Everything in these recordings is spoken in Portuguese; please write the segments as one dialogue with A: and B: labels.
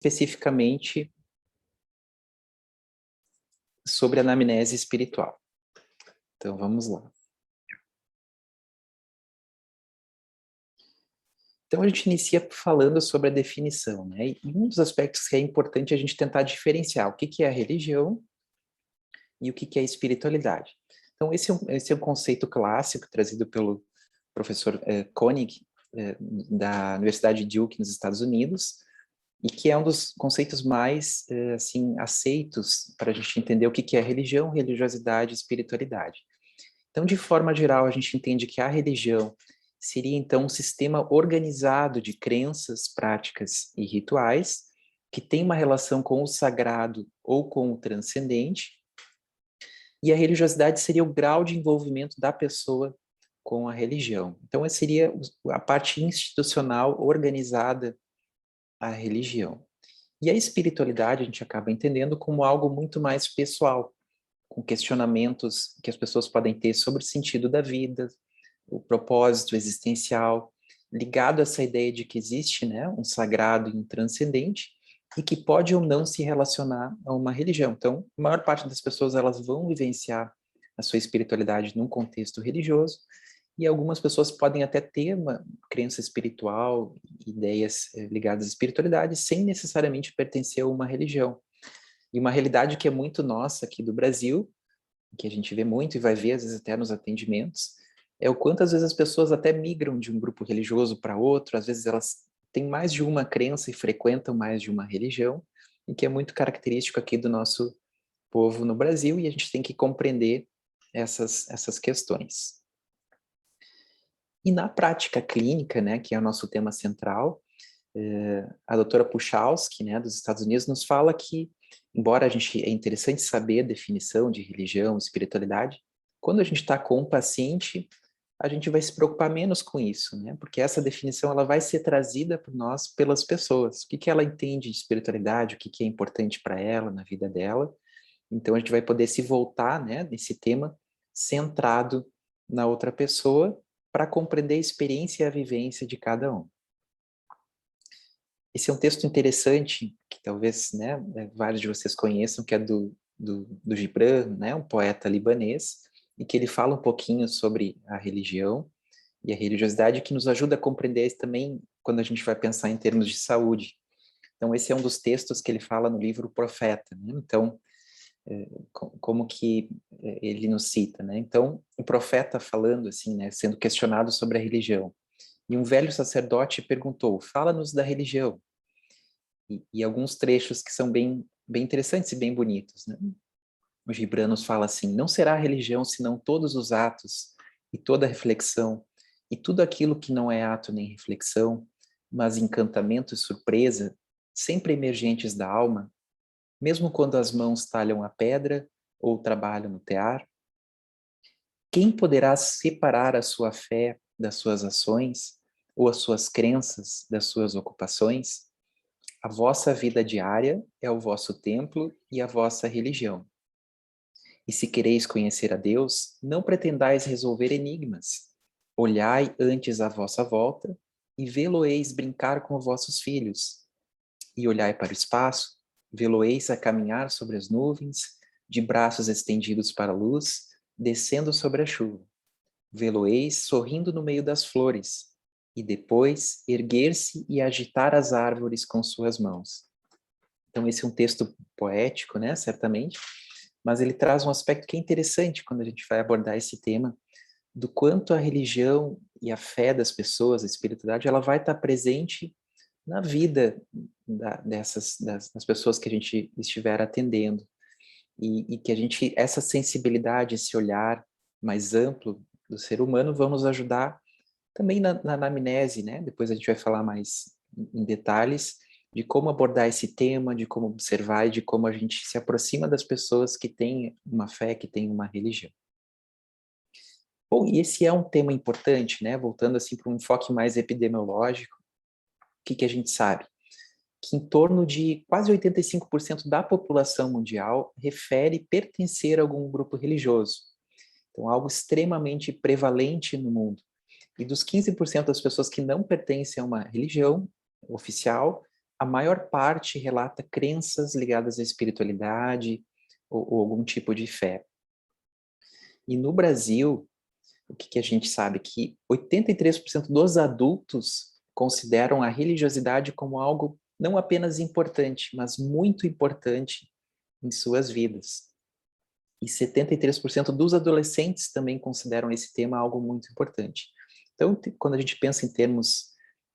A: especificamente sobre a anamnese espiritual. Então, vamos lá. Então, a gente inicia falando sobre a definição, né? E um dos aspectos que é importante a gente tentar diferenciar o que é a religião e o que é a espiritualidade. Então, esse é um conceito clássico trazido pelo professor Koenig, da Universidade de Duke, nos Estados Unidos, e que é um dos conceitos mais, assim, aceitos para a gente entender o que é religião, religiosidade e espiritualidade. Então, de forma geral, a gente entende que a religião seria, então, um sistema organizado de crenças, práticas e rituais que tem uma relação com o sagrado ou com o transcendente, e a religiosidade seria o grau de envolvimento da pessoa com a religião. Então, essa seria a parte institucional organizada da religião. E a espiritualidade a gente acaba entendendo como algo muito mais pessoal, com questionamentos que as pessoas podem ter sobre o sentido da vida, o propósito existencial, ligado a essa ideia de que existe, né, um sagrado e um transcendente, e que pode ou não se relacionar a uma religião. Então, a maior parte das pessoas elas vão vivenciar a sua espiritualidade num contexto religioso, e algumas pessoas podem até ter uma crença espiritual, ideias ligadas à espiritualidade, sem necessariamente pertencer a uma religião. E uma realidade que é muito nossa aqui do Brasil, que a gente vê muito e vai ver às vezes até nos atendimentos, é o quanto às vezes as pessoas até migram de um grupo religioso para outro, às vezes elas têm mais de uma crença e frequentam mais de uma religião, e que é muito característico aqui do nosso povo no Brasil, e a gente tem que compreender essas questões. E na prática clínica, né, que é o nosso tema central, a doutora Puchalski, né, dos Estados Unidos, nos fala que, embora é interessante saber a definição de religião, espiritualidade, quando a gente está com um paciente, a gente vai se preocupar menos com isso, né, porque essa definição ela vai ser trazida por nós, pelas pessoas. O que ela entende de espiritualidade, o que é importante para ela, na vida dela. Então, a gente vai poder se voltar, né, nesse tema centrado na outra pessoa, para compreender a experiência e a vivência de cada um. Esse é um texto interessante, que talvez, né, vários de vocês conheçam, que é do Gibran, né, um poeta libanês, e que ele fala um pouquinho sobre a religião e a religiosidade, que nos ajuda a compreender isso também quando a gente vai pensar em termos de saúde. Então, esse é um dos textos que ele fala no livro Profeta, né? Então, como que ele nos cita, né? Então, o profeta falando assim, né, sendo questionado sobre a religião. E um velho sacerdote perguntou: "Fala-nos da religião." E alguns trechos que são bem interessantes e bem bonitos, né? O Gibran nos fala assim: "Não será a religião senão todos os atos e toda a reflexão e tudo aquilo que não é ato nem reflexão, mas encantamento e surpresa, sempre emergentes da alma, mesmo quando as mãos talham a pedra ou trabalham no tear? Quem poderá separar a sua fé das suas ações, ou as suas crenças das suas ocupações? A vossa vida diária é o vosso templo e a vossa religião. E se quereis conhecer a Deus, não pretendais resolver enigmas. Olhai antes à vossa volta e vê-lo-eis brincar com vossos filhos. E olhai para o espaço, vê-lo-eis a caminhar sobre as nuvens, de braços estendidos para a luz, descendo sobre a chuva. Vê-lo-eis sorrindo no meio das flores, e depois erguer-se e agitar as árvores com suas mãos. Então esse é um texto poético, né, certamente, mas ele traz um aspecto que é interessante quando a gente vai abordar esse tema, do quanto a religião e a fé das pessoas, a espiritualidade, ela vai estar presente na vida das pessoas que a gente estiver atendendo. E que essa sensibilidade, esse olhar mais amplo do ser humano vão nos ajudar também na anamnese, né? Depois a gente vai falar mais em detalhes de como abordar esse tema, de como observar e de como a gente se aproxima das pessoas que têm uma fé, que têm uma religião. Bom, e esse é um tema importante, né? Voltando assim para um enfoque mais epidemiológico, o que a gente sabe? Que em torno de quase 85% da população mundial refere pertencer a algum grupo religioso. Então, algo extremamente prevalente no mundo. E dos 15% das pessoas que não pertencem a uma religião oficial, a maior parte relata crenças ligadas à espiritualidade ou algum tipo de fé. E no Brasil, o que a gente sabe? Que 83% dos adultos consideram a religiosidade como algo não apenas importante, mas muito importante em suas vidas. E 73% dos adolescentes também consideram esse tema algo muito importante. Então, quando a gente pensa em termos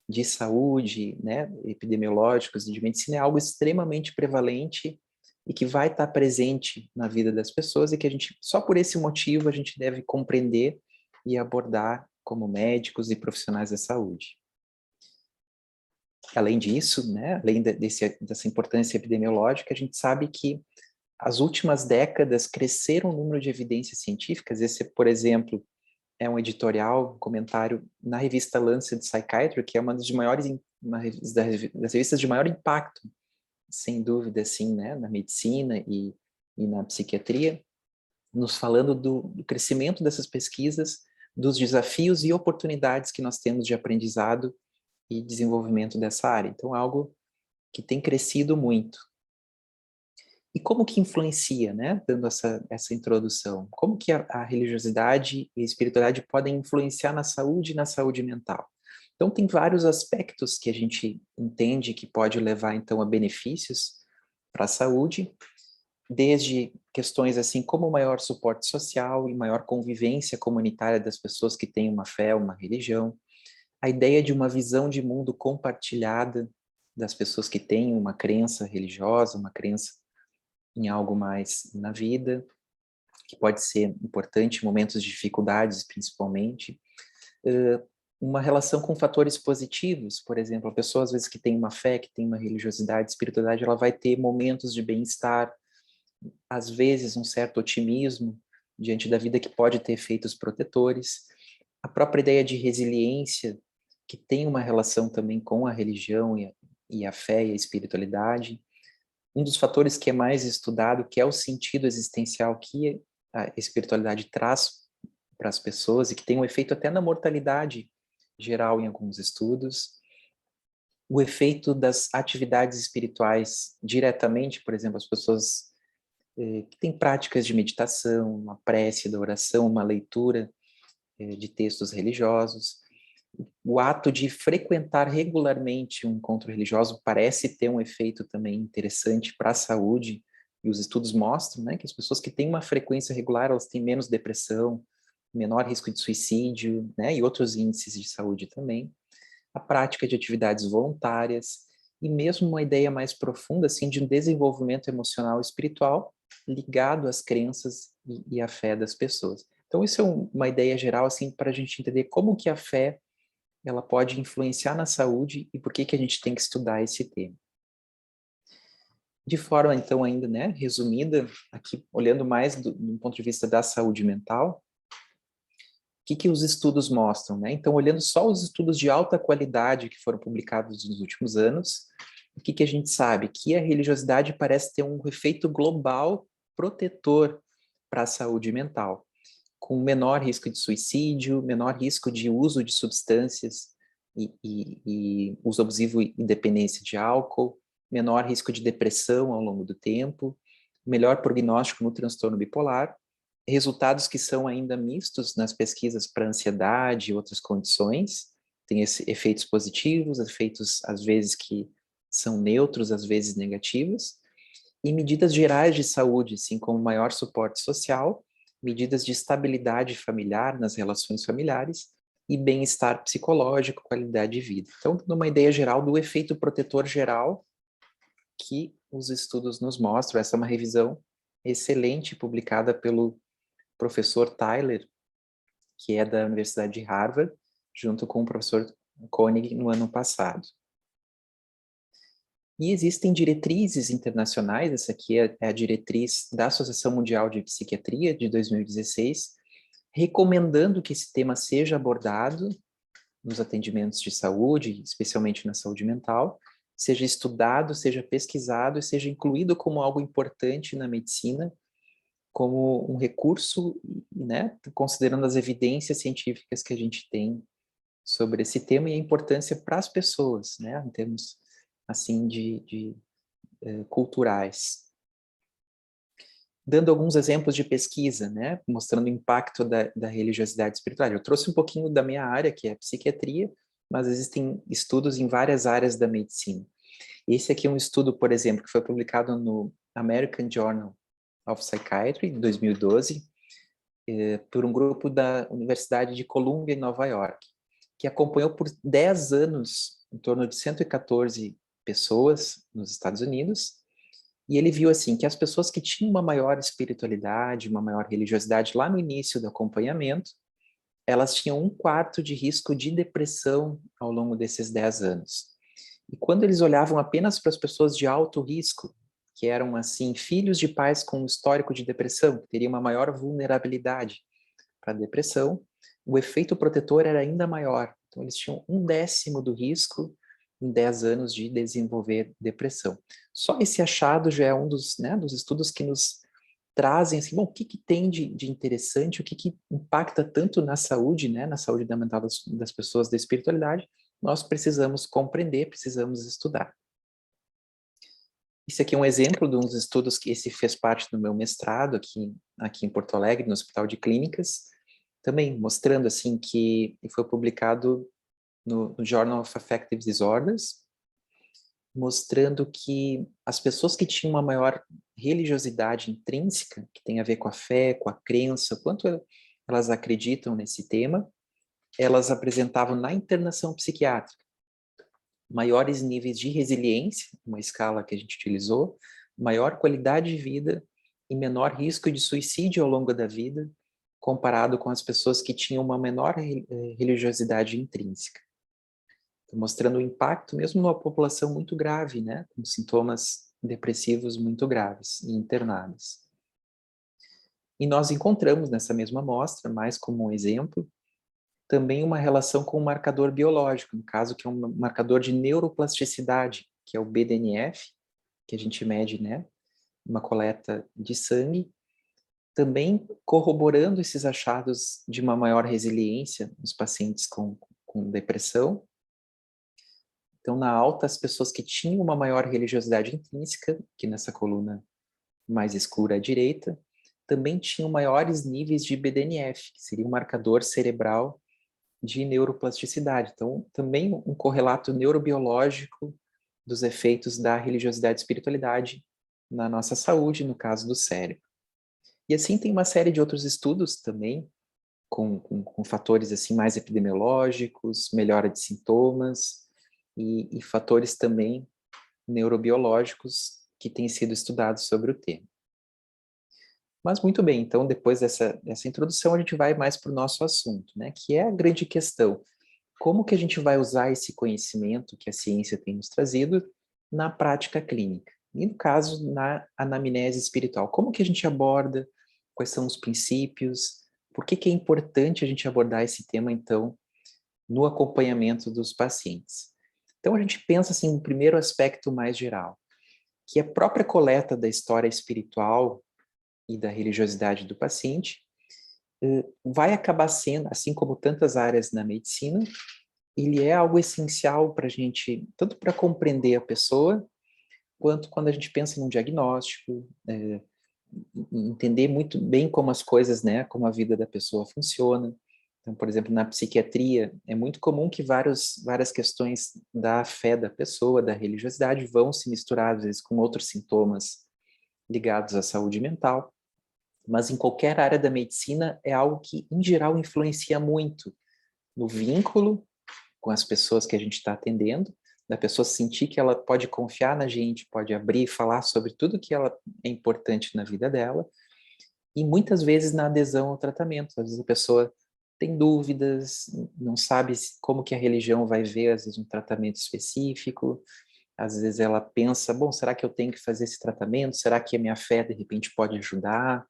A: de saúde, né, epidemiológicos e de medicina, é algo extremamente prevalente e que vai estar presente na vida das pessoas e que a gente, só por esse motivo, a gente deve compreender e abordar como médicos e profissionais da saúde. Além disso, né, além dessa importância epidemiológica, a gente sabe que as últimas décadas cresceram o número de evidências científicas. Esse, por exemplo, é um editorial, um comentário na revista Lancet Psychiatry, que é uma das maiores, das revistas de maior impacto, sem dúvida, assim, né, na medicina e na psiquiatria, nos falando do crescimento dessas pesquisas, dos desafios e oportunidades que nós temos de aprendizado e desenvolvimento dessa área. Então, é algo que tem crescido muito. E como que influencia, né, dando essa introdução, como que a religiosidade e a espiritualidade podem influenciar na saúde e na saúde mental? Então, tem vários aspectos que a gente entende que pode levar, então, a benefícios para a saúde, desde questões assim como maior suporte social e maior convivência comunitária das pessoas que têm uma fé, uma religião, a ideia de uma visão de mundo compartilhada das pessoas que têm uma crença religiosa, uma crença em algo mais na vida, que pode ser importante em momentos de dificuldades, principalmente. Uma relação com fatores positivos, por exemplo, a pessoa às vezes que tem uma fé, que tem uma religiosidade, espiritualidade, ela vai ter momentos de bem-estar, às vezes um certo otimismo diante da vida que pode ter efeitos protetores. A própria ideia de resiliência, que tem uma relação também com a religião e a fé e a espiritualidade. Um dos fatores que é mais estudado, que é o sentido existencial que a espiritualidade traz para as pessoas e que tem um efeito até na mortalidade geral em alguns estudos. O efeito das atividades espirituais diretamente, por exemplo, as pessoas que têm práticas de meditação, uma prece da oração, uma leitura de textos religiosos. O ato de frequentar regularmente um encontro religioso parece ter um efeito também interessante para a saúde, e os estudos mostram, né, que as pessoas que têm uma frequência regular, elas têm menos depressão, menor risco de suicídio, né, e outros índices de saúde também. A prática de atividades voluntárias e mesmo uma ideia mais profunda, assim, de um desenvolvimento emocional e espiritual ligado às crenças e à fé das pessoas. Então, isso é uma ideia geral, assim, para a gente entender como que a fé ela pode influenciar na saúde e por que a gente tem que estudar esse tema. De forma, então, ainda, né, resumida, aqui olhando mais do ponto de vista da saúde mental, o que os estudos mostram, né? Então, olhando só os estudos de alta qualidade que foram publicados nos últimos anos, o que a gente sabe? Que a religiosidade parece ter um efeito global protetor para a saúde mental, com menor risco de suicídio, menor risco de uso de substâncias e uso abusivo e dependência de álcool, menor risco de depressão ao longo do tempo, melhor prognóstico no transtorno bipolar, resultados que são ainda mistos nas pesquisas para ansiedade e outras condições, tem efeitos positivos, efeitos às vezes que são neutros, às vezes negativos, e medidas gerais de saúde, assim como maior suporte social, medidas de estabilidade familiar nas relações familiares e bem-estar psicológico, qualidade de vida. Então, numa ideia geral do efeito protetor geral que os estudos nos mostram, essa é uma revisão excelente publicada pelo professor Tyler, que é da Universidade de Harvard, junto com o professor Koenig no ano passado. E existem diretrizes internacionais, essa aqui é a diretriz da Associação Mundial de Psiquiatria de 2016, recomendando que esse tema seja abordado nos atendimentos de saúde, especialmente na saúde mental, seja estudado, seja pesquisado e seja incluído como algo importante na medicina, como um recurso, né, considerando as evidências científicas que a gente tem sobre esse tema e a importância para as pessoas, né, em termos assim, culturais. Dando alguns exemplos de pesquisa, né, mostrando o impacto da religiosidade espiritual. Eu trouxe um pouquinho da minha área, que é a psiquiatria, mas existem estudos em várias áreas da medicina. Esse aqui é um estudo, por exemplo, que foi publicado no American Journal of Psychiatry, em 2012, por um grupo da Universidade de Columbia, em Nova York, que acompanhou por 10 anos, em torno de 114 pessoas nos Estados Unidos, e ele viu assim que as pessoas que tinham uma maior espiritualidade, uma maior religiosidade lá no início do acompanhamento, elas tinham 1/4 de risco de depressão ao longo desses 10 anos. E quando eles olhavam apenas para as pessoas de alto risco, que eram assim filhos de pais com histórico de depressão, que teriam uma maior vulnerabilidade para a depressão, o efeito protetor era ainda maior. Então eles tinham 1/10 do risco em 10 anos de desenvolver depressão. Só esse achado já é um dos, né, dos estudos que nos trazem assim, bom, o que, que tem de interessante, o que, que impacta tanto na saúde, né, na saúde mental das pessoas, da espiritualidade, nós precisamos compreender, precisamos estudar. Esse aqui é um exemplo de uns estudos que esse fez parte do meu mestrado aqui em Porto Alegre, no Hospital de Clínicas, também mostrando assim que foi publicado no Journal of Affective Disorders, mostrando que as pessoas que tinham uma maior religiosidade intrínseca, que tem a ver com a fé, com a crença, quanto elas acreditam nesse tema, elas apresentavam na internação psiquiátrica maiores níveis de resiliência, uma escala que a gente utilizou, maior qualidade de vida e menor risco de suicídio ao longo da vida, comparado com as pessoas que tinham uma menor religiosidade intrínseca. Mostrando o impacto mesmo numa população muito grave, né, com sintomas depressivos muito graves e internados. E nós encontramos nessa mesma amostra, mais como um exemplo, também uma relação com o marcador biológico, no caso que é um marcador de neuroplasticidade, que é o BDNF, que a gente mede, né, uma coleta de sangue, também corroborando esses achados de uma maior resiliência nos pacientes com depressão. Então, na alta, as pessoas que tinham uma maior religiosidade intrínseca, que nessa coluna mais escura à direita, também tinham maiores níveis de BDNF, que seria um marcador cerebral de neuroplasticidade. Então, também um correlato neurobiológico dos efeitos da religiosidade e espiritualidade na nossa saúde, no caso do cérebro. E assim tem uma série de outros estudos também, com fatores assim mais epidemiológicos, melhora de sintomas, e fatores também neurobiológicos que têm sido estudados sobre o tema. Mas muito bem, então depois dessa introdução a gente vai mais para o nosso assunto, né, que é a grande questão. Como que a gente vai usar esse conhecimento que a ciência tem nos trazido na prática clínica? E no caso, na anamnese espiritual, como que a gente aborda? Quais são os princípios? Por que que é importante a gente abordar esse tema, então, no acompanhamento dos pacientes? Então, a gente pensa, assim, no primeiro aspecto mais geral, que a própria coleta da história espiritual e da religiosidade do paciente vai acabar sendo, assim como tantas áreas na medicina, ele é algo essencial para a gente, tanto para compreender a pessoa, quanto quando a gente pensa em um diagnóstico, entender muito bem como as coisas, né, como a vida da pessoa funciona. Então, por exemplo, na psiquiatria, é muito comum que várias questões da fé da pessoa, da religiosidade, vão se misturar, às vezes, com outros sintomas ligados à saúde mental. Mas em qualquer área da medicina, é algo que, em geral, influencia muito no vínculo com as pessoas que a gente está atendendo, da pessoa sentir que ela pode confiar na gente, pode abrir e falar sobre tudo que ela é importante na vida dela, e muitas vezes na adesão ao tratamento. Às vezes a pessoa tem dúvidas, não sabe como que a religião vai ver, às vezes, um tratamento específico, às vezes ela pensa, bom, será que eu tenho que fazer esse tratamento? Será que a minha fé, de repente, pode ajudar?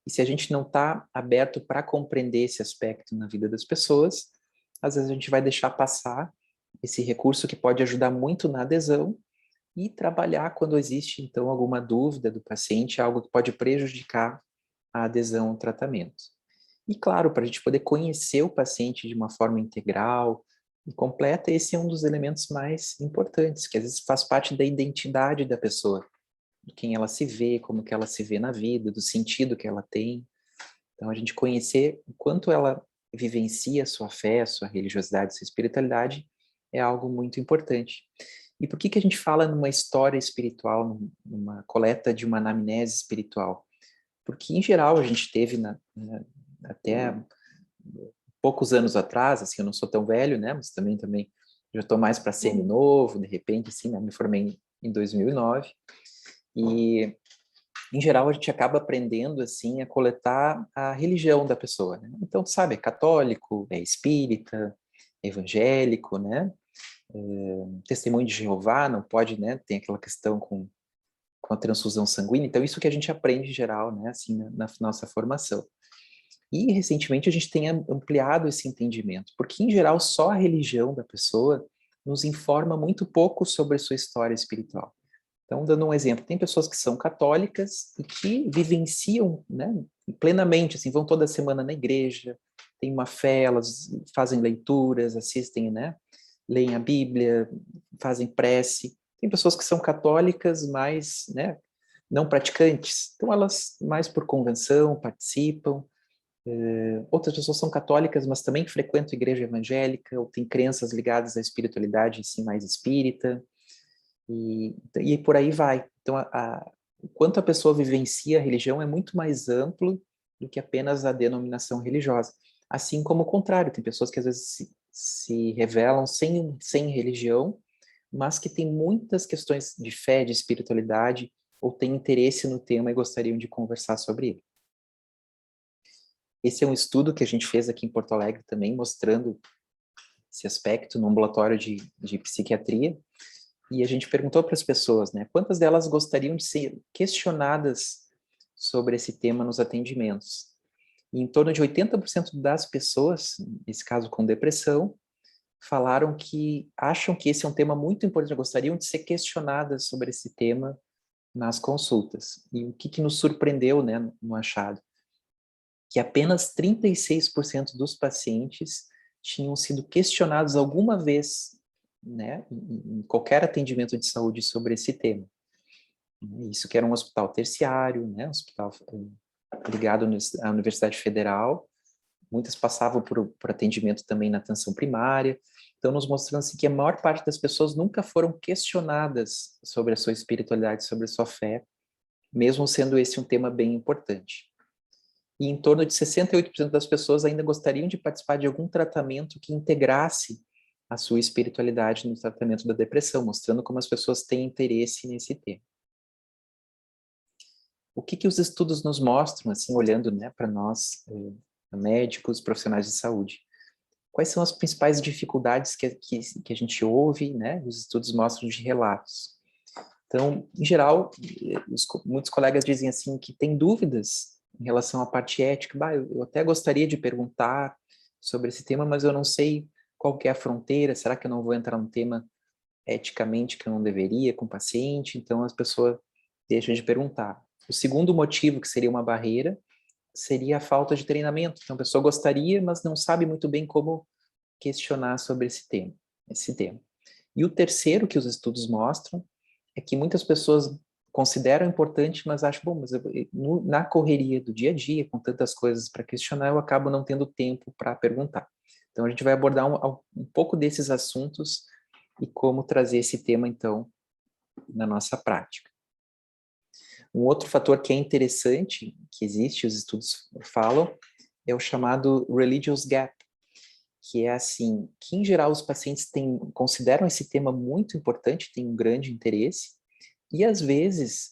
A: E se a gente não está aberto para compreender esse aspecto na vida das pessoas, às vezes a gente vai deixar passar esse recurso que pode ajudar muito na adesão e trabalhar quando existe, então, alguma dúvida do paciente, algo que pode prejudicar a adesão ao tratamento. E, claro, para a gente poder conhecer o paciente de uma forma integral, e completa, esse é um dos elementos mais importantes, que às vezes faz parte da identidade da pessoa, de quem ela se vê, como que ela se vê na vida, do sentido que ela tem. Então, a gente conhecer o quanto ela vivencia a sua fé, a sua religiosidade, a sua espiritualidade, é algo muito importante. E por que que a gente fala numa história espiritual, numa coleta de uma anamnese espiritual? Porque, em geral, a gente teve até poucos anos atrás, assim, eu não sou tão velho, né, mas também já estou mais para semi-novo, de repente, assim, né, me formei em 2009, e em geral a gente acaba aprendendo, assim, a coletar a religião da pessoa, né? Então, sabe, é católico, é espírita, é evangélico, né, testemunho de Jeová, não pode, né, tem aquela questão com a transfusão sanguínea, então isso que a gente aprende em geral, né, assim, na nossa formação. E recentemente a gente tem ampliado esse entendimento, porque em geral só a religião da pessoa nos informa muito pouco sobre a sua história espiritual. Então, dando um exemplo, tem pessoas que são católicas e que vivenciam, né, plenamente, assim, vão toda semana na igreja, têm uma fé, elas fazem leituras, assistem, né, leem a Bíblia, fazem prece. Tem pessoas que são católicas, mas, né, não praticantes. Então, elas mais por convenção participam. Outras pessoas são católicas, mas também frequentam igreja evangélica, ou têm crenças ligadas à espiritualidade, assim, mais espírita. E por aí vai. Então, o quanto a pessoa vivencia a religião é muito mais amplo do que apenas a denominação religiosa. Assim como o contrário, tem pessoas que às vezes se revelam sem religião, mas que têm muitas questões de fé, de espiritualidade, ou têm interesse no tema e gostariam de conversar sobre ele. Esse é um estudo que a gente fez aqui em Porto Alegre também, mostrando esse aspecto no ambulatório de psiquiatria, e a gente perguntou para as pessoas, né, quantas delas gostariam de ser questionadas sobre esse tema nos atendimentos. E em torno de 80% das pessoas, nesse caso com depressão, falaram que acham que esse é um tema muito importante, gostariam de ser questionadas sobre esse tema nas consultas. E o que nos surpreendeu, né, no achado? Que apenas 36% dos pacientes tinham sido questionados alguma vez, né, em qualquer atendimento de saúde sobre esse tema. Isso que era um hospital terciário, né, um hospital ligado à Universidade Federal. Muitas passavam por atendimento também na atenção primária. Então, nos mostrando assim, que a maior parte das pessoas nunca foram questionadas sobre a sua espiritualidade, sobre a sua fé, mesmo sendo esse um tema bem importante. E em torno de 68% das pessoas ainda gostariam de participar de algum tratamento que integrasse a sua espiritualidade no tratamento da depressão, mostrando como as pessoas têm interesse nesse tema. O que os estudos nos mostram, assim, olhando, né, para nós, médicos, profissionais de saúde? Quais são as principais dificuldades que a gente ouve, né, os estudos mostram de relatos? Então, em geral, muitos colegas dizem assim que têm dúvidas em relação à parte ética. Eu até gostaria de perguntar sobre esse tema, mas eu não sei qual que é a fronteira. Será que eu não vou entrar num tema eticamente que eu não deveria com o paciente? Então, as pessoas deixam de perguntar. O segundo motivo, que seria uma barreira, seria a falta de treinamento. Então, a pessoa gostaria, mas não sabe muito bem como questionar sobre esse tema. E o terceiro que os estudos mostram é que muitas pessoas consideram importante, mas acham, bom, mas na correria do dia a dia, com tantas coisas para questionar, eu acabo não tendo tempo para perguntar. Então, a gente vai abordar um pouco desses assuntos e como trazer esse tema, então, na nossa prática. Um outro fator que é interessante, que existe, os estudos falam, é o chamado religious gap, que é assim, que em geral os pacientes consideram esse tema muito importante, têm um grande interesse, e às vezes,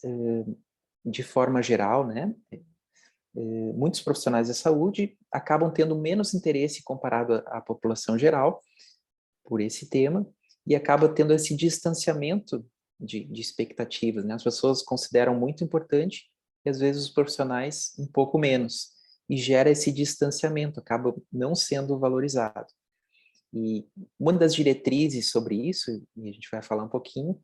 A: de forma geral, né, muitos profissionais da saúde acabam tendo menos interesse comparado à população geral por esse tema, e acaba tendo esse distanciamento de expectativas, né? As pessoas consideram muito importante, e às vezes os profissionais um pouco menos, e gera esse distanciamento, acaba não sendo valorizado. E uma das diretrizes sobre isso, e a gente vai falar um pouquinho,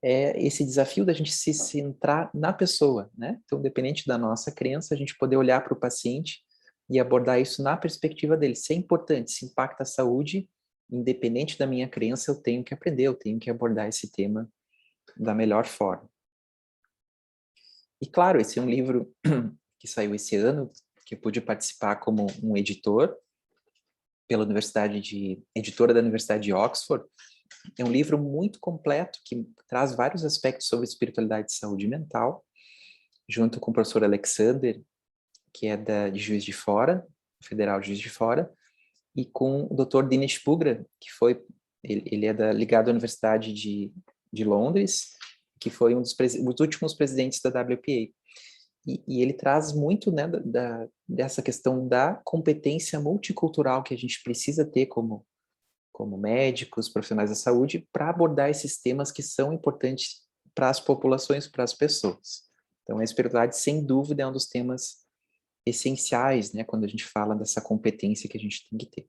A: é esse desafio da gente se centrar na pessoa, né? Então, independente da nossa crença, a gente poder olhar para o paciente e abordar isso na perspectiva dele. Isso é importante, se impacta a saúde, independente da minha crença, eu tenho que aprender, eu tenho que abordar esse tema da melhor forma. E claro, esse é um livro que saiu esse ano, que eu pude participar como um editor, pela editora da Universidade de Oxford. É um livro muito completo, que traz vários aspectos sobre espiritualidade e saúde mental, junto com o professor Alexander, que é de Juiz de Fora, Federal de Juiz de Fora, e com o Dr. Dinesh Pugra, que ele é ligado à Universidade de Londres, que foi um dos últimos presidentes da WPA. E ele traz muito, né, dessa questão da competência multicultural que a gente precisa ter como médicos, profissionais da saúde, para abordar esses temas que são importantes para as populações, para as pessoas. Então, a espiritualidade, sem dúvida, é um dos temas essenciais, né, quando a gente fala dessa competência que a gente tem que ter.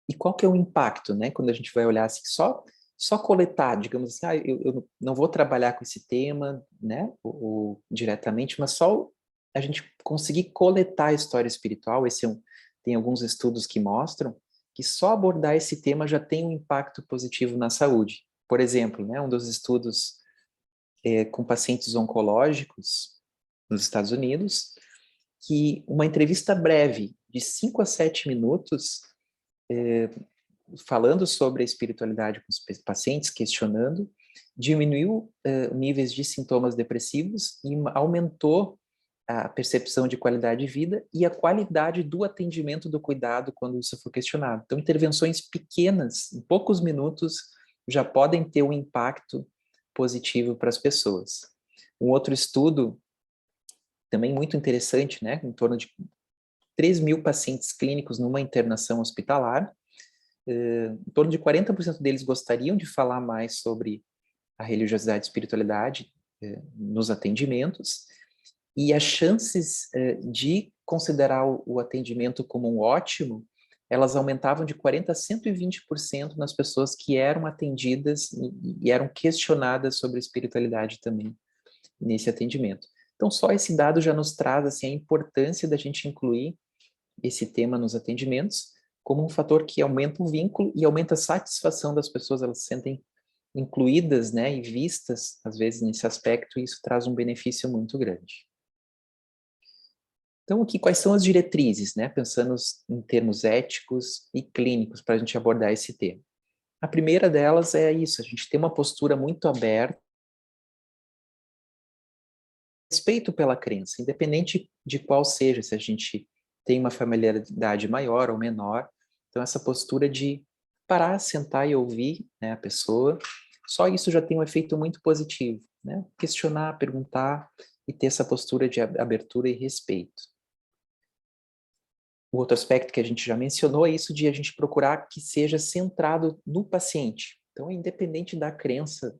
A: E qual que é o impacto, né, quando a gente vai olhar assim, só coletar, digamos assim, eu não vou trabalhar com esse tema, né, ou diretamente, mas só a gente conseguir coletar a história espiritual, tem alguns estudos que mostram que só abordar esse tema já tem um impacto positivo na saúde. Por exemplo, né, um dos estudos com pacientes oncológicos nos Estados Unidos, que uma entrevista breve, de 5 a 7 minutos, falando sobre a espiritualidade com os pacientes, questionando, diminuiu níveis de sintomas depressivos e aumentou a percepção de qualidade de vida e a qualidade do atendimento do cuidado quando isso for questionado. Então, intervenções pequenas, em poucos minutos, já podem ter um impacto positivo para as pessoas. Um outro estudo, também muito interessante, né, em torno de 3.000 pacientes clínicos numa internação hospitalar, em torno de 40% deles gostariam de falar mais sobre a religiosidade e espiritualidade nos atendimentos, e as chances de considerar o atendimento como um ótimo, elas aumentavam de 40% a 120% nas pessoas que eram atendidas e eram questionadas sobre espiritualidade também nesse atendimento. Então, só esse dado já nos traz assim, a importância da gente incluir esse tema nos atendimentos como um fator que aumenta o vínculo e aumenta a satisfação das pessoas, elas se sentem incluídas, né, e vistas, às vezes, nesse aspecto, e isso traz um benefício muito grande. Então, aqui, quais são as diretrizes, né, pensando em termos éticos e clínicos para a gente abordar esse tema? A primeira delas é isso, a gente tem uma postura muito aberta, respeito pela crença, independente de qual seja, se a gente tem uma familiaridade maior ou menor. Então, essa postura de parar, sentar e ouvir, né, a pessoa, só isso já tem um efeito muito positivo, né? Questionar, perguntar e ter essa postura de abertura e respeito. O outro aspecto que a gente já mencionou é isso de a gente procurar que seja centrado no paciente. Então, independente da crença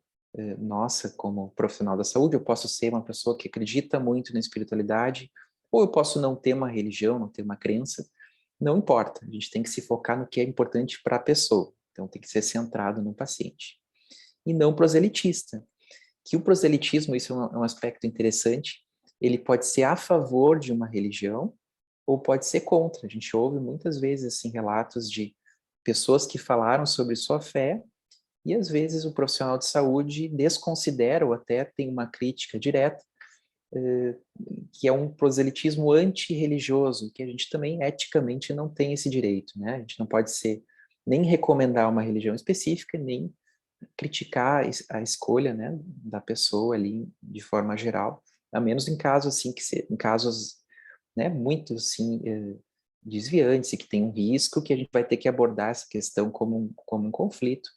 A: nossa como profissional da saúde, eu posso ser uma pessoa que acredita muito na espiritualidade, ou eu posso não ter uma religião, não ter uma crença, não importa, a gente tem que se focar no que é importante para a pessoa, então tem que ser centrado no paciente. E não proselitista, que o proselitismo, isso é um aspecto interessante, ele pode ser a favor de uma religião, ou pode ser contra. A gente ouve muitas vezes assim, relatos de pessoas que falaram sobre sua fé, e às vezes o profissional de saúde desconsidera ou até tem uma crítica direta, que é um proselitismo antirreligioso, que a gente também eticamente não tem esse direito, né? A gente não pode nem recomendar uma religião específica, nem criticar a escolha, né, da pessoa ali de forma geral, a menos em casos assim em casos, né, muito assim desviantes e que tem um risco que a gente vai ter que abordar essa questão como um conflito,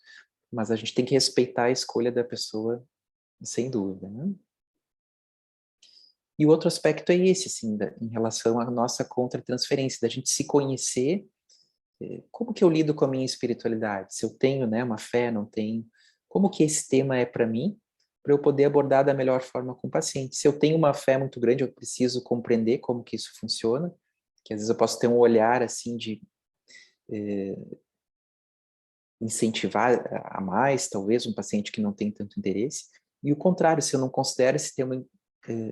A: mas a gente tem que respeitar a escolha da pessoa, sem dúvida, né? E o outro aspecto é esse, assim, em relação à nossa contratransferência, da gente se conhecer, como que eu lido com a minha espiritualidade? Se eu tenho, né, uma fé, não tenho, como que esse tema é para mim, para eu poder abordar da melhor forma com o paciente. Se eu tenho uma fé muito grande, eu preciso compreender como que isso funciona, que às vezes eu posso ter um olhar, assim, de incentivar a mais, talvez, um paciente que não tem tanto interesse, e o contrário, se eu não considero esse tema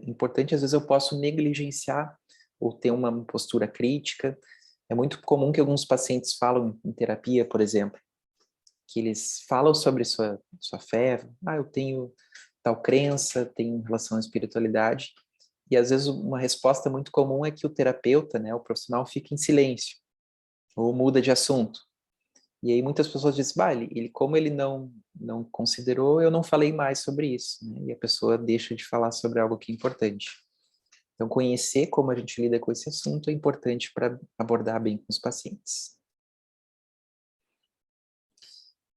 A: importante, às vezes eu posso negligenciar ou ter uma postura crítica, É muito comum que alguns pacientes falam em terapia, por exemplo, que eles falam sobre sua fé, eu tenho tal crença, tenho relação à espiritualidade, e às vezes uma resposta muito comum é que o terapeuta, né, o profissional fica em silêncio, ou muda de assunto. E aí muitas pessoas dizem, como ele não considerou, eu não falei mais sobre isso, né? E a pessoa deixa de falar sobre algo que é importante. Então, conhecer como a gente lida com esse assunto é importante para abordar bem com os pacientes.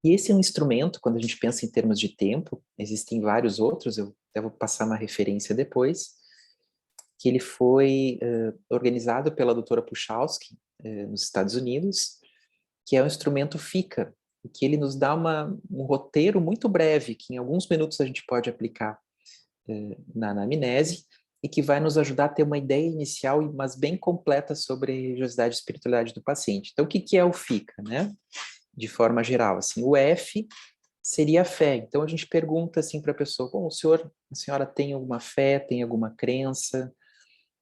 A: E esse é um instrumento, quando a gente pensa em termos de tempo, existem vários outros, eu até vou passar uma referência depois, que ele foi organizado pela doutora Puchalski, nos Estados Unidos, que é o instrumento FICA, que ele nos dá um roteiro muito breve, que em alguns minutos a gente pode aplicar na anamnese, e que vai nos ajudar a ter uma ideia inicial, mas bem completa sobre a religiosidade e espiritualidade do paciente. Então, o que é o FICA, né? De forma geral, assim, o F seria a fé. Então, a gente pergunta assim para a pessoa, a senhora tem alguma fé, tem alguma crença,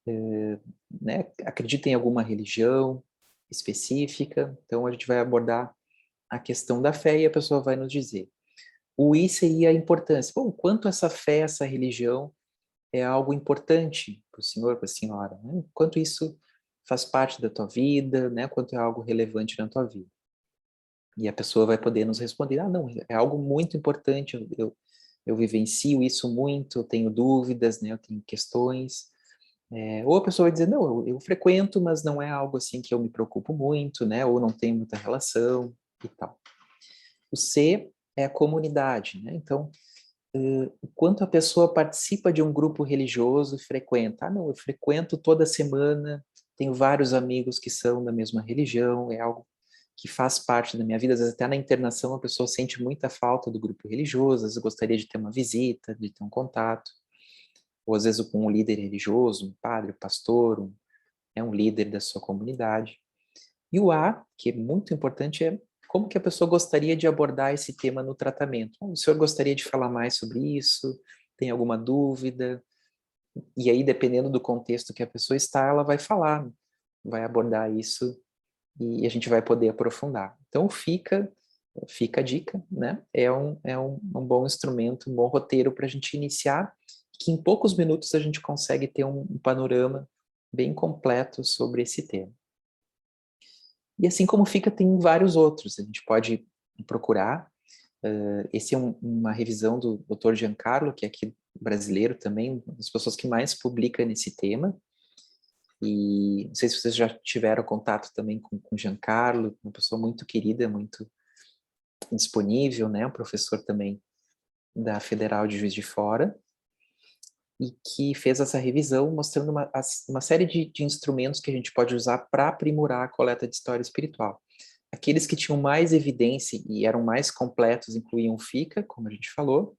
A: né? Acredita em alguma religião específica? Então, a gente vai abordar a questão da fé e a pessoa vai nos dizer. O I seria a importância. Quanto essa fé, essa religião é algo importante para o senhor, para a senhora, né? Quanto isso faz parte da tua vida, né? Quanto é algo relevante na tua vida. E a pessoa vai poder nos responder, não, é algo muito importante, eu vivencio isso muito, eu tenho dúvidas, né? Eu tenho questões. Ou a pessoa vai dizer, não, eu frequento, mas não é algo assim que eu me preocupo muito, né? Ou não tem muita relação e tal. O C é a comunidade, né? Então, o quanto a pessoa participa de um grupo religioso e frequenta. Não, eu frequento toda semana, tenho vários amigos que são da mesma religião, é algo que faz parte da minha vida. Às vezes até na internação a pessoa sente muita falta do grupo religioso, às vezes gostaria de ter uma visita, de ter um contato, ou às vezes com um líder religioso, um padre, um pastor, um líder da sua comunidade. E o A, que é muito importante, é como que a pessoa gostaria de abordar esse tema no tratamento. O senhor gostaria de falar mais sobre isso? Tem alguma dúvida? E aí, dependendo do contexto que a pessoa está, ela vai falar, vai abordar isso e a gente vai poder aprofundar. Então, fica a dica, né? É um bom instrumento, um bom roteiro para a gente iniciar, que em poucos minutos a gente consegue ter um panorama bem completo sobre esse tema. E assim como fica, tem vários outros. A gente pode procurar. Esse é uma revisão do Dr. Giancarlo, que é aqui brasileiro também, uma das pessoas que mais publica nesse tema. E não sei se vocês já tiveram contato também com Giancarlo, uma pessoa muito querida, muito disponível, né? Um professor também da Federal de Juiz de Fora, e que fez essa revisão mostrando uma série de instrumentos que a gente pode usar para aprimorar a coleta de história espiritual. Aqueles que tinham mais evidência e eram mais completos incluíam o FICA, como a gente falou,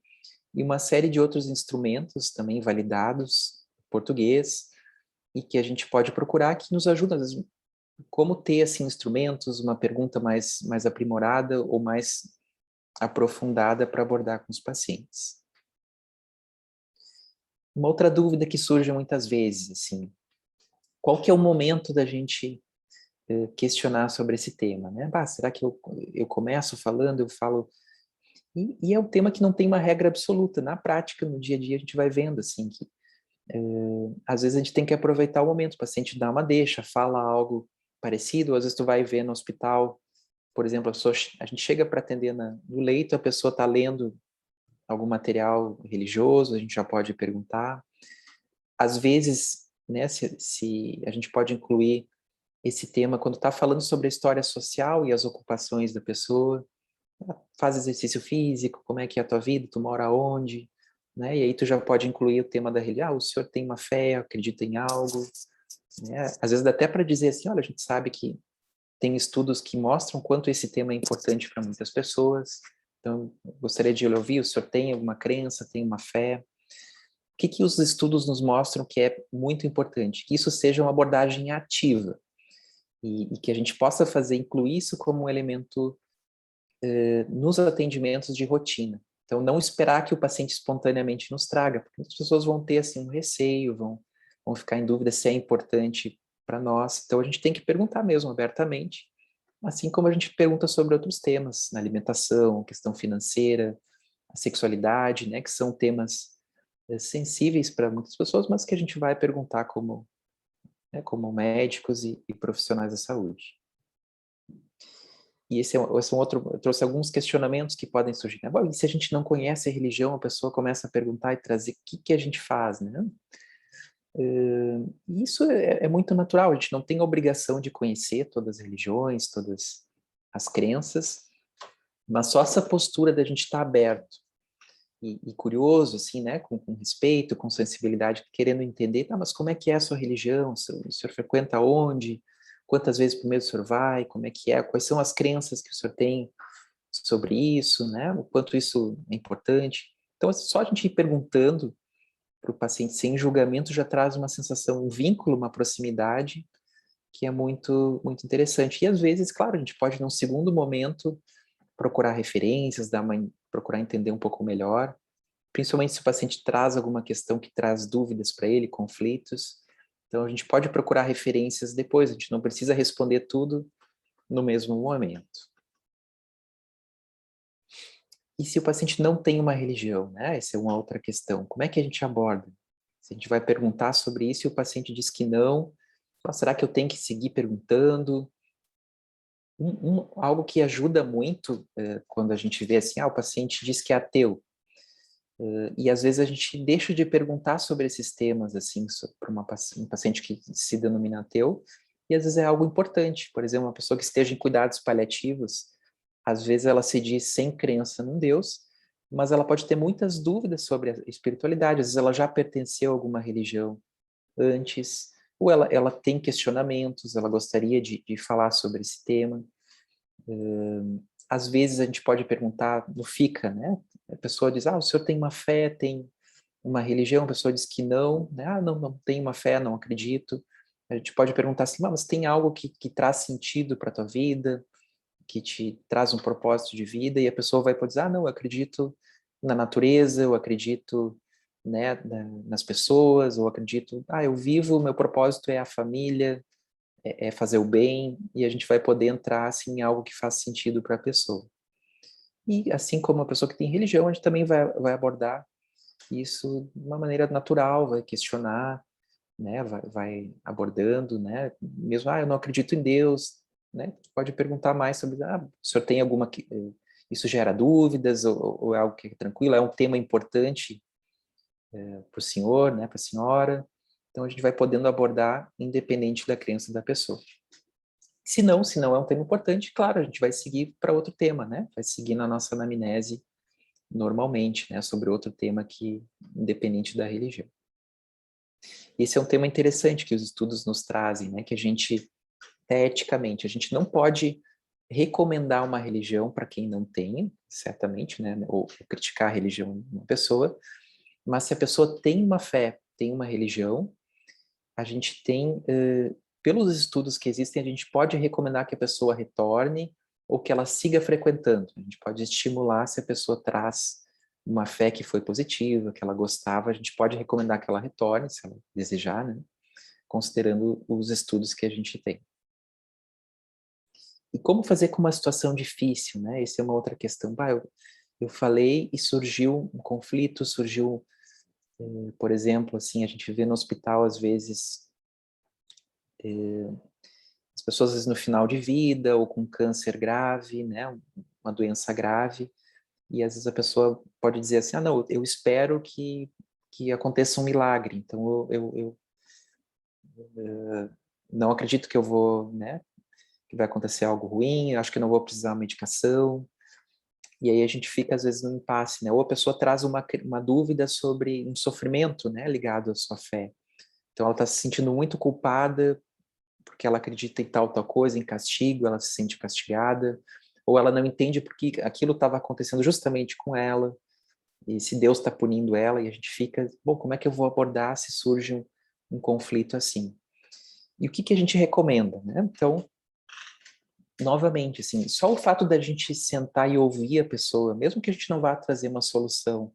A: e uma série de outros instrumentos também validados em português e que a gente pode procurar que nos ajudam, às vezes, como ter assim instrumentos, uma pergunta mais aprimorada ou mais aprofundada para abordar com os pacientes. Uma outra dúvida que surge muitas vezes, assim, qual que é o momento da gente questionar sobre esse tema, né? Será que eu começo falando, eu falo... E é um tema que não tem uma regra absoluta. Na prática, no dia a dia, a gente vai vendo, assim, que às vezes a gente tem que aproveitar o momento, o paciente dá uma deixa, fala algo parecido, às vezes tu vai ver no hospital, por exemplo, a gente chega para atender no leito, a pessoa está lendo algum material religioso, a gente já pode perguntar. Às vezes, né, se a gente pode incluir esse tema quando está falando sobre a história social e as ocupações da pessoa. Faz exercício físico, como é que é a tua vida, tu mora onde, né? E aí tu já pode incluir o tema da religião, o senhor tem uma fé, acredita em algo, né? Às vezes dá até para dizer assim, olha, a gente sabe que tem estudos que mostram quanto esse tema é importante para muitas pessoas, então gostaria de ouvir, o senhor tem alguma crença, tem uma fé? O que os estudos nos mostram que é muito importante? Que isso seja uma abordagem ativa e que a gente possa incluir isso como um elemento nos atendimentos de rotina. Então, não esperar que o paciente espontaneamente nos traga, porque as pessoas vão ter assim um receio, vão ficar em dúvida se é importante para nós. Então a gente tem que perguntar mesmo abertamente, assim como a gente pergunta sobre outros temas, na alimentação, questão financeira, a sexualidade, né, que são temas sensíveis para muitas pessoas, mas que a gente vai perguntar como, né, como médicos e profissionais da saúde. E esse é um outro, eu trouxe alguns questionamentos que podem surgir, né? Bom, e se a gente não conhece a religião, a pessoa começa a perguntar e trazer o que a gente faz, né? Isso é muito natural, a gente não tem a obrigação de conhecer todas as religiões, todas as crenças, mas só essa postura da gente estar aberto e curioso, assim, né, com respeito, com sensibilidade, querendo entender, tá, mas como é que é a sua religião? O senhor frequenta onde? Quantas vezes por mês o senhor vai? Como é que é? Quais são as crenças que o senhor tem sobre isso, né? O quanto isso é importante. Então, só a gente ir perguntando para o paciente sem julgamento já traz uma sensação, um vínculo, uma proximidade que é muito, muito interessante. E às vezes, claro, a gente pode, num segundo momento, procurar referências, procurar entender um pouco melhor, principalmente se o paciente traz alguma questão que traz dúvidas para ele, conflitos. Então, a gente pode procurar referências depois, a gente não precisa responder tudo no mesmo momento. E se o paciente não tem uma religião, né? Essa é uma outra questão. Como é que a gente aborda? Se a gente vai perguntar sobre isso e o paciente diz que não, será que eu tenho que seguir perguntando? Algo que ajuda muito quando a gente vê assim, o paciente diz que é ateu. E às vezes a gente deixa de perguntar sobre esses temas, assim, para um paciente que se denomina ateu, e às vezes é algo importante. Por exemplo, uma pessoa que esteja em cuidados paliativos, às vezes ela se diz sem crença num Deus, mas ela pode ter muitas dúvidas sobre a espiritualidade. Às vezes ela já pertenceu a alguma religião antes, ou ela tem questionamentos, ela gostaria de falar sobre esse tema. Às vezes a gente pode perguntar no FICA, né? A pessoa diz, o senhor tem uma fé, tem uma religião? A pessoa diz que não, né? Não tenho uma fé, não acredito. A gente pode perguntar assim, mas tem algo que traz sentido para a tua vida, que te traz um propósito de vida? E a pessoa vai poder dizer, não, eu acredito na natureza, eu acredito, né, nas pessoas, eu acredito, eu vivo, meu propósito é a família, é fazer o bem, e a gente vai poder entrar assim, em algo que faz sentido para a pessoa. E assim como a pessoa que tem religião, a gente também vai abordar isso de uma maneira natural, vai questionar, né, vai abordando, né, mesmo, eu não acredito em Deus, né, pode perguntar mais sobre, o senhor tem alguma, isso gera dúvidas, ou é algo que é tranquilo, é um tema importante para o senhor, né, para a senhora, então a gente vai podendo abordar independente da crença da pessoa. Se não é um tema importante, claro, a gente vai seguir para outro tema, né, vai seguir na nossa anamnese normalmente, né, sobre outro tema que independente da religião. Esse é um tema interessante que os estudos nos trazem, né, que a gente, eticamente, a gente não pode recomendar uma religião para quem não tem, certamente, né, ou criticar a religião de uma pessoa, mas se a pessoa tem uma fé, tem uma religião, a gente tem, pelos estudos que existem, a gente pode recomendar que a pessoa retorne ou que ela siga frequentando. A gente pode estimular se a pessoa traz uma fé que foi positiva, que ela gostava, a gente pode recomendar que ela retorne, se ela desejar, né? Considerando os estudos que a gente tem. E como fazer com uma situação difícil, né? Essa é uma outra questão. Eu falei e surgiu um conflito, surgiu, por exemplo, assim, a gente vê no hospital, às vezes, as pessoas, às vezes, no final de vida, ou com câncer grave, né? Uma doença grave, e às vezes a pessoa pode dizer assim, não, eu espero que aconteça um milagre, então eu não acredito que eu vou, né, que vai acontecer algo ruim, eu acho que eu não vou precisar de medicação, e aí a gente fica às vezes no impasse, né, ou a pessoa traz uma dúvida sobre um sofrimento, né, ligado à sua fé, então ela está se sentindo muito culpada, porque ela acredita em tal coisa, em castigo, ela se sente castigada, ou ela não entende porque aquilo estava acontecendo justamente com ela, e se Deus está punindo ela, e a gente fica, bom, como é que eu vou abordar se surge um conflito assim? E o que a gente recomenda, né? Então, novamente, assim, só o fato da gente sentar e ouvir a pessoa, mesmo que a gente não vá trazer uma solução,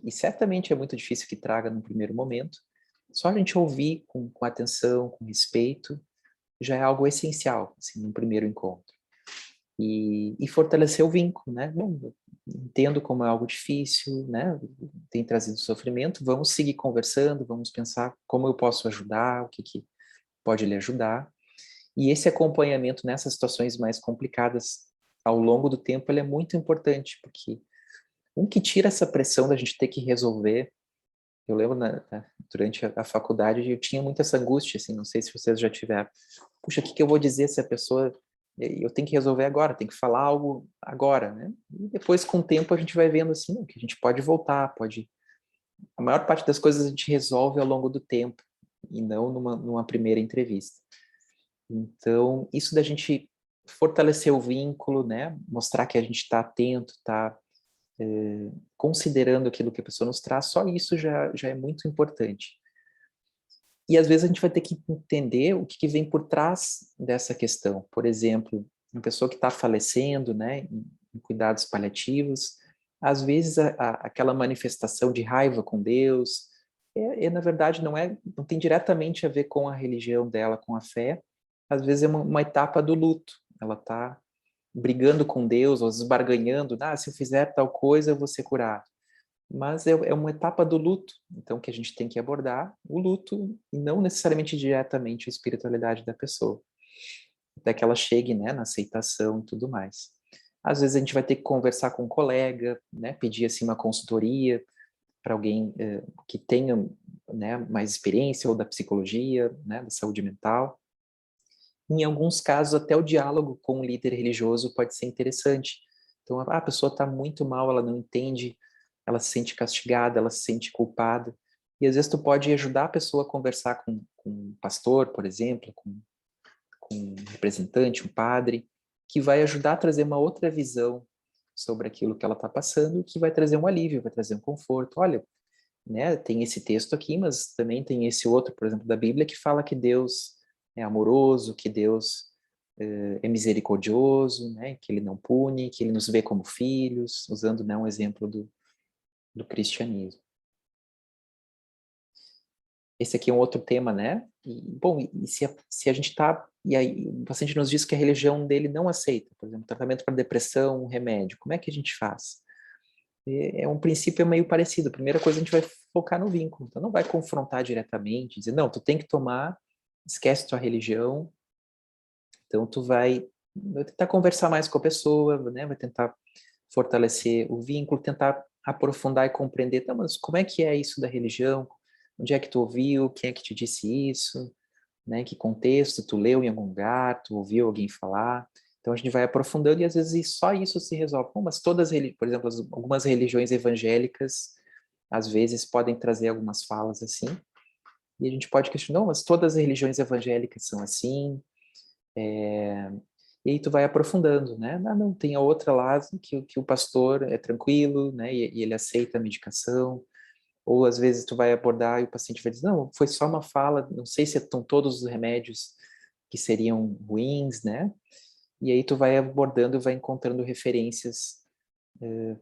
A: e certamente é muito difícil que traga no primeiro momento, Só a gente ouvir com atenção, com respeito, já é algo essencial, assim, num primeiro encontro. E fortalecer o vínculo, né? Bom, eu entendo como é algo difícil, né? Tem trazido sofrimento, vamos seguir conversando, vamos pensar como eu posso ajudar, o que que pode lhe ajudar. E esse acompanhamento nessas situações mais complicadas ao longo do tempo, ele é muito importante, porque que tira essa pressão da gente ter que resolver. Eu lembro durante a faculdade eu tinha muita essa angústia, assim, não sei se vocês já tiveram. Puxa, o que que eu vou dizer se a pessoa... Eu tenho que resolver agora, tenho que falar algo agora, né? E depois, com o tempo, a gente vai vendo, assim, que a gente pode voltar, pode... A maior parte das coisas a gente resolve ao longo do tempo, e não numa primeira entrevista. Então, isso da gente fortalecer o vínculo, né? Mostrar que a gente está atento, está considerando aquilo que a pessoa nos traz, só isso já é muito importante. E às vezes a gente vai ter que entender o que vem por trás dessa questão. Por exemplo, uma pessoa que está falecendo, né, em cuidados paliativos, às vezes aquela manifestação de raiva com Deus, na verdade não tem diretamente a ver com a religião dela, com a fé. Às vezes é uma etapa do luto. Ela está brigando com Deus, ou esbarganhando, se eu fizer tal coisa eu vou ser curado. Mas é uma etapa do luto, então, que a gente tem que abordar o luto, e não necessariamente diretamente a espiritualidade da pessoa, até que ela chegue, né, na aceitação e tudo mais. Às vezes a gente vai ter que conversar com um colega, né, pedir assim uma consultoria para alguém que tenha, né, mais experiência, ou da psicologia, né, da saúde mental. Em alguns casos, até o diálogo com um líder religioso pode ser interessante. Então, a pessoa está muito mal, ela não entende, ela se sente castigada, ela se sente culpada. E às vezes tu pode ajudar a pessoa a conversar com um pastor, por exemplo, com um representante, um padre, que vai ajudar a trazer uma outra visão sobre aquilo que ela está passando, que vai trazer um alívio, vai trazer um conforto. Olha, né, tem esse texto aqui, mas também tem esse outro, por exemplo, da Bíblia, que fala que Deus é amoroso, que Deus é misericordioso, né, que ele não pune, que ele nos vê como filhos, usando, né, um exemplo do cristianismo. Esse aqui é um outro tema, né? E, bom, e se a gente está... E aí o paciente nos diz que a religião dele não aceita, por exemplo, tratamento para depressão, um remédio, como é que a gente faz? É um princípio meio parecido. A primeira coisa, a gente vai focar no vínculo. Então, não vai confrontar diretamente, dizer, não, tu tem que tomar, esquece tua religião. Então, tu vai tentar conversar mais com a pessoa, né? Vai tentar fortalecer o vínculo, tentar aprofundar e compreender, tá, mas como é que é isso da religião? Onde é que tu ouviu? Quem é que te disse isso? Né? Que contexto? Tu leu em algum lugar? Tu ouviu alguém falar? Então a gente vai aprofundando e às vezes só isso se resolve. Bom, mas por exemplo, algumas religiões evangélicas às vezes podem trazer algumas falas assim, e a gente pode questionar, não, mas todas as religiões evangélicas são assim, e aí tu vai aprofundando, né? Não, tem a outra lá que o pastor é tranquilo, né? E ele aceita a medicação, ou às vezes tu vai abordar e o paciente vai dizer, não, foi só uma fala, não sei se estão todos os remédios que seriam ruins, né? E aí tu vai abordando, vai encontrando referências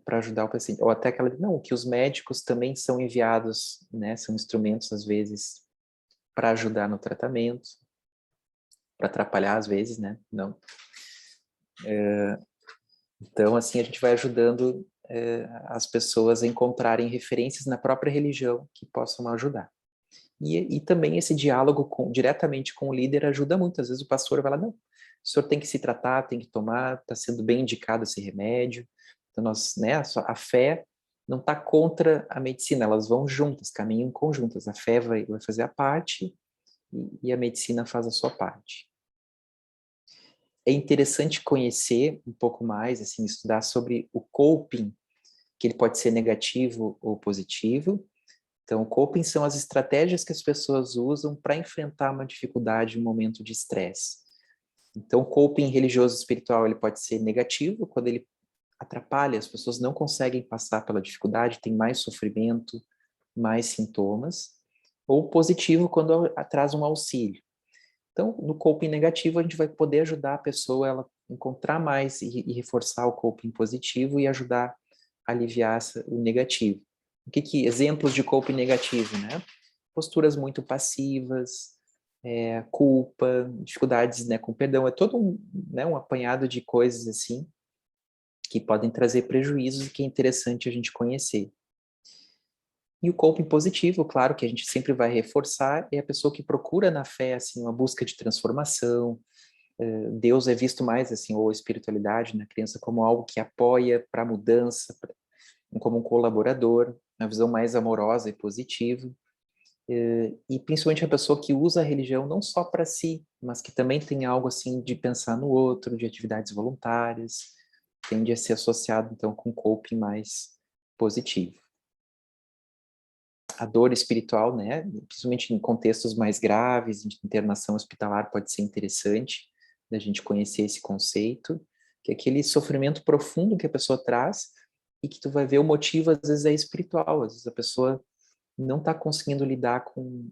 A: para ajudar o paciente. Ou até aquela, não, que os médicos também são enviados, né? São instrumentos, às vezes, para ajudar no tratamento, para atrapalhar, às vezes, né? Não. Então, assim, a gente vai ajudando as pessoas a encontrarem referências na própria religião que possam ajudar. E também esse diálogo diretamente com o líder ajuda muito. Às vezes o pastor vai lá, não, o senhor tem que se tratar, tem que tomar, está sendo bem indicado esse remédio. Então, né, a fé não está contra a medicina, elas vão juntas, caminham conjuntas. A fé vai fazer a parte e a medicina faz a sua parte. É interessante conhecer um pouco mais, assim, estudar sobre o coping, que ele pode ser negativo ou positivo. Então, o coping são as estratégias que as pessoas usam para enfrentar uma dificuldade, um momento de estresse. Então, o coping religioso espiritual ele pode ser negativo, quando ele atrapalha, as pessoas não conseguem passar pela dificuldade, tem mais sofrimento, mais sintomas. Ou positivo, quando traz um auxílio. Então, no coping negativo, a gente vai poder ajudar a pessoa a ela encontrar mais e reforçar o coping positivo e ajudar a aliviar o negativo. Exemplos de coping negativo, né? posturas muito passivas, culpa, dificuldades, né, com perdão, é todo um apanhado de coisas assim que podem trazer prejuízos e que é interessante a gente conhecer. E o coping positivo, claro, que a gente sempre vai reforçar, é a pessoa que procura na fé, assim, uma busca de transformação. Deus é visto mais, assim, ou a espiritualidade na criança como algo que apoia para a mudança, como um colaborador, uma visão mais amorosa e positiva. E principalmente a pessoa que usa a religião não só para si, mas que também tem algo, assim, de pensar no outro, de atividades voluntárias, tende a ser associado, então, com coping mais positivo. A dor espiritual, né, principalmente em contextos mais graves, de internação hospitalar, pode ser interessante da gente conhecer esse conceito, que é aquele sofrimento profundo que a pessoa traz e que tu vai ver o motivo, às vezes, é espiritual, às vezes a pessoa não está conseguindo lidar com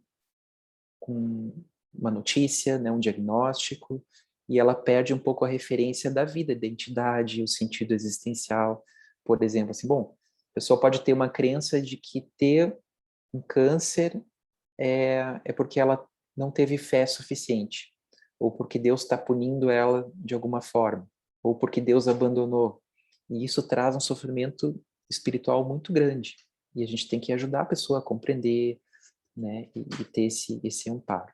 A: uma notícia, né, um diagnóstico, e ela perde um pouco a referência da vida, a identidade, o sentido existencial. Por exemplo, assim, bom, a pessoa pode ter uma crença de que ter um câncer é porque ela não teve fé suficiente, ou porque Deus está punindo ela de alguma forma, ou porque Deus abandonou. E isso traz um sofrimento espiritual muito grande. E a gente tem que ajudar a pessoa a compreender, né, e ter esse amparo.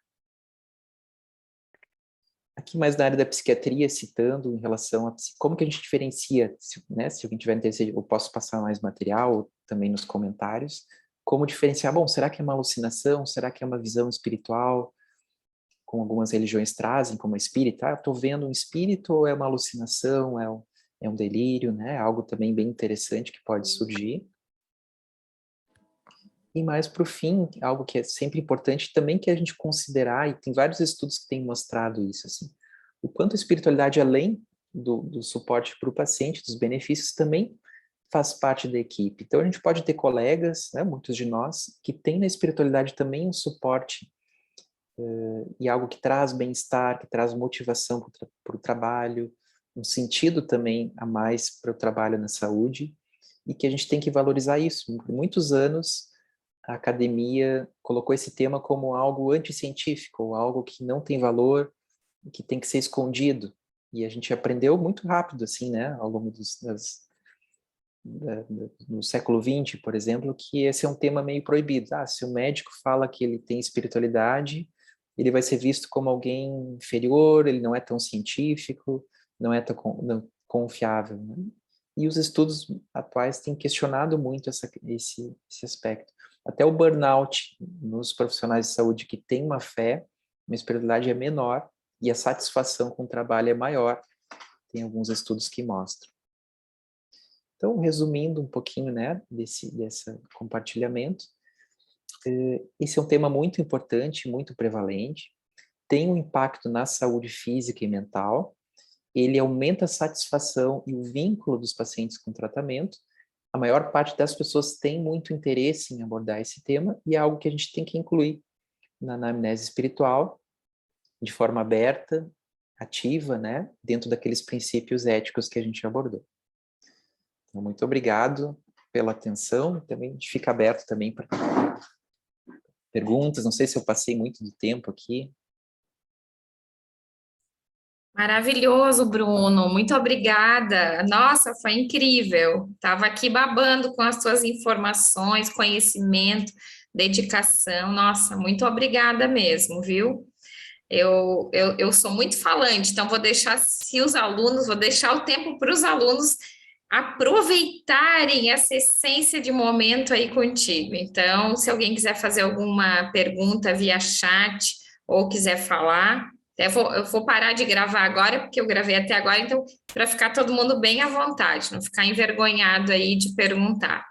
A: Aqui mais na área da psiquiatria, citando em relação a como que a gente diferencia, né, se alguém tiver interesse, eu posso passar mais material também nos comentários, como diferenciar, bom, será que é uma alucinação? Será que é uma visão espiritual? Como algumas religiões trazem, como a espírita, estou vendo um espírito ou é uma alucinação, é um delírio, né? Algo também bem interessante que pode surgir. E mais para o fim, algo que é sempre importante também que a gente considerar, e tem vários estudos que têm mostrado isso, assim, o quanto a espiritualidade, além do suporte para o paciente, dos benefícios, também faz parte da equipe. Então, a gente pode ter colegas, né, muitos de nós, que têm na espiritualidade também um suporte e algo que traz bem-estar, que traz motivação para o trabalho, um sentido também a mais para o trabalho na saúde, e que a gente tem que valorizar isso. Por muitos anos, a academia colocou esse tema como algo anticientífico, ou algo que não tem valor, que tem que ser escondido. E a gente aprendeu muito rápido, assim, né, ao longo no século XX, por exemplo, que esse é um tema meio proibido. Se o médico fala que ele tem espiritualidade, ele vai ser visto como alguém inferior, ele não é tão científico, não é tão confiável. Né? E os estudos atuais têm questionado muito esse aspecto. Até o burnout nos profissionais de saúde que têm uma fé, uma espiritualidade é menor e a satisfação com o trabalho é maior. Tem alguns estudos que mostram. Então, resumindo um pouquinho, né, desse compartilhamento, esse é um tema muito importante, muito prevalente, tem um impacto na saúde física e mental, ele aumenta a satisfação e o vínculo dos pacientes com o tratamento. A maior parte das pessoas tem muito interesse em abordar esse tema e é algo que a gente tem que incluir na anamnese espiritual, de forma aberta, ativa, né, dentro daqueles princípios éticos que a gente abordou. Então, muito obrigado pela atenção, também a gente fica aberto também para perguntas, não sei se eu passei muito do tempo aqui.
B: Maravilhoso, Bruno. Muito obrigada. Nossa, foi incrível. Estava aqui babando com as suas informações, conhecimento, dedicação. Nossa, muito obrigada mesmo, viu? Eu sou muito falante, então vou deixar o tempo para os alunos aproveitarem essa essência de momento aí contigo. Então, se alguém quiser fazer alguma pergunta via chat ou quiser falar, eu vou parar de gravar agora, porque eu gravei até agora, então, para ficar todo mundo bem à vontade, não ficar envergonhado aí de perguntar.